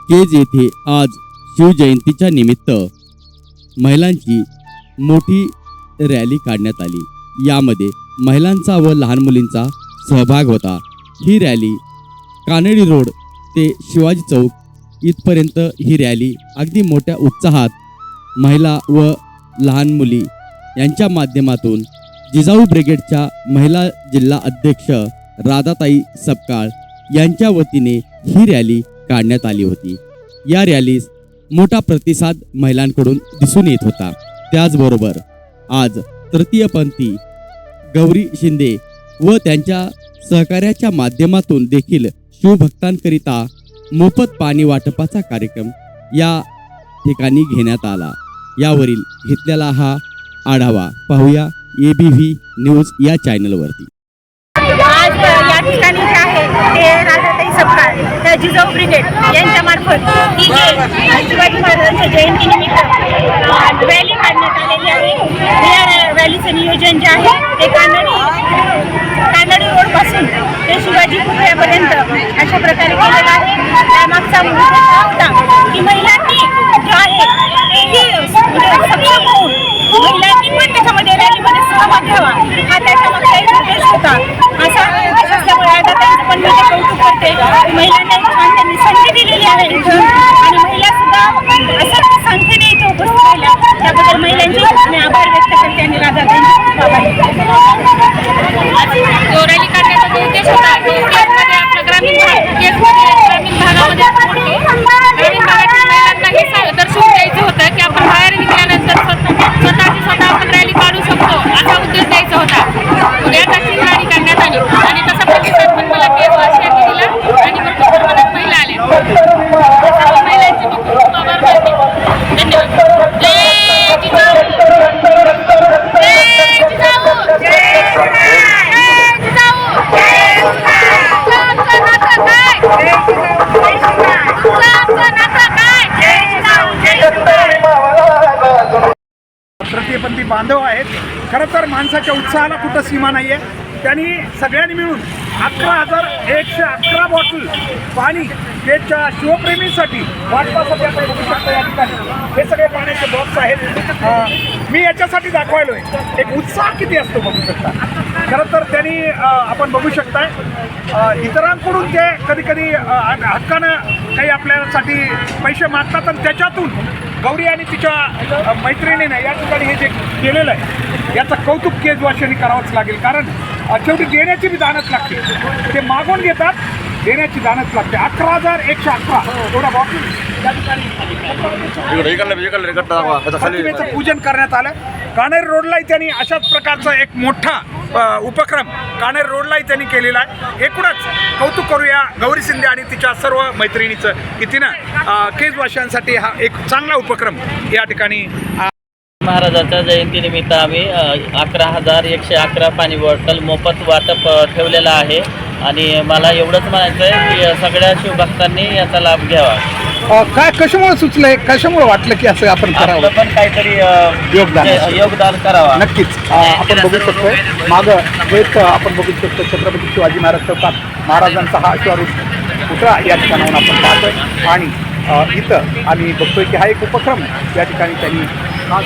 केज येथे आज शिवजयंतीच्या निमित्त महिलांची मोठी रॅली काढण्यात आली। यामध्ये महिलांचा व लहान मुलींचा सहभाग होता। ही रॅली कानडी रोड ते शिवाजी चौक इथपर्यंत ही रॅली अगदी मोठ्या उत्साहात महिला व लहान मुली यांच्या माध्यमातून जिजाऊ ब्रिगेडच्या महिला जिल्हा अध्यक्ष राधाताई सपकाळ यांच्या वतीने ही रॅली काढण्यात आली होती। या रॅलीस मोठा प्रतिसाद महिलांकडून दिसून येत होता। त्याचबरोबर आज तृतीयपंथी गौरी शिंदे व त्यांच्या सहकार्याच्या माध्यमातून देखील शिवभक्तांकरिता मोफत पाणी वाटपाचा कार्यक्रम या ठिकाणी घेण्यात आला। यावरील घेतलेला हा आढावा पाहूया ABV न्यूज या चॅनलवरती। आज या ठिकाणी जे आहे ते राधाताई सपकाळ त्या जिजाऊ ब्रिगेड यांच्या मार्फत ही शिवाजी महाराजांच्या जयंतीनिमित्त रॅली काढण्यात आलेली आहे। या रॅलीचं नियोजन जे आहे ते कानडी रोडपासून ते शिवाजी पुतळ्यापर्यंत अशा प्रकारे केलेलं आहे। त्यामागचा उद्देश हा होता की महिलांनी जो आहे तेही सक्षम होऊन महिलांनी पण त्याच्यामध्ये रॅलीमध्ये सहभाग घ्यावा हा त्याच्यामागचा एक उद्देश होता। असा उद्देश असल्यामुळे आता त्यांचं पण मी कौतुक करते। महिलांना एक छान त्यांनी संधी दिलेली आहे इथं आणि महिला सुद्धा असंख्य संख्येने इथं उपस्थित राहिल्या त्याबद्दल महिलांचे मी आभार व्यक्त करते आणि राधाताईंचे जो रॅली काढण्याचा जो उद्देश होता तो केजमध्ये आपला ग्रामीण भागामध्ये ग्रामीण भागातील महिलांना हे दर्शवून द्यायचं होतं की आपण बाहेर निघाल्यानंतर स्वतः आपण रॅली काढू शकतो असा उद्देश द्यायचा होता। यासाठी रॅली काढण्यात आली आणि तसा प्रतिसाद पण मला केजवासियांनी दिला आणि भरपूर प्रमाणात महिला आल्या। सर्व महिलांचे खूप आभार मानते। धन्यवाद। जय जिजाऊ, जय जिजाऊ, जय जिजाऊ, तृतीयपंथी बांधव आहेत। खरं तर माणसाच्या उत्साहाला कुठं सीमा नाही आहे। त्यांनी सगळ्यांनी मिळून 11,111 बॉटल पाणी केजच्या शिवप्रेमींसाठी वाटपासाठी आपण बघू शकतो। या ठिकाणी हे सगळे पाण्याचे बॉक्स आहेत। मी याच्यासाठी दाखवायलो आहे एक उत्साह किती असतो बघू शकता। खरं तर त्यांनी आपण बघू शकताय इतरांकडून ते कधी कधी हक्कानं काही आपल्यासाठी पैसे मागतात आणि त्याच्यातून गौरी आणि तिच्या मैत्रिणीने या ठिकाणी हे जे केलेलं आहे याचं कौतुक केजवासियांनी करावंच लागेल। कारण शेवटी देण्याची बी दानच लागते। ते मागून घेतात, देण्याची दानच लागते। 11,111 एवढा बॉटल या ठिकाणी पूजन करण्यात आलं। कानेर रोडलाही त्यांनी अशाच प्रकारचा एक मोठा उपक्रम कानेर रोडलाही त्यांनी केलेला आहे। एकूणच कौतुक करूया गौरी शिंदे आणि तिच्या सर्व मैत्रिणीचं की तिनं केजवासियांसाठी हा एक चांगला उपक्रम या ठिकाणी महाराजांच्या जयंतीनिमित्त आम्ही 11,111 पाणी बॉटल मोफत वाटप ठेवलेलं आहे आणि मला एवढंच म्हणायचं आहे की सगळ्या शिवभक्तांनी याचा लाभ घ्यावा। काय कशामुळे सुचलंय, कशामुळे वाटलं की असं आपण करावं, पण काहीतरी योगदान करावा। नक्कीच आपण बघू शकतो मागं हेच आपण बघू शकतो छत्रपती शिवाजी महाराज चौकात महाराजांचा हा अश्वारूढ पुतळा या ठिकाणाहून आपण पाहतोय आणि इथं आम्ही बघतोय की हा एक उपक्रम या ठिकाणी त्यांनी खास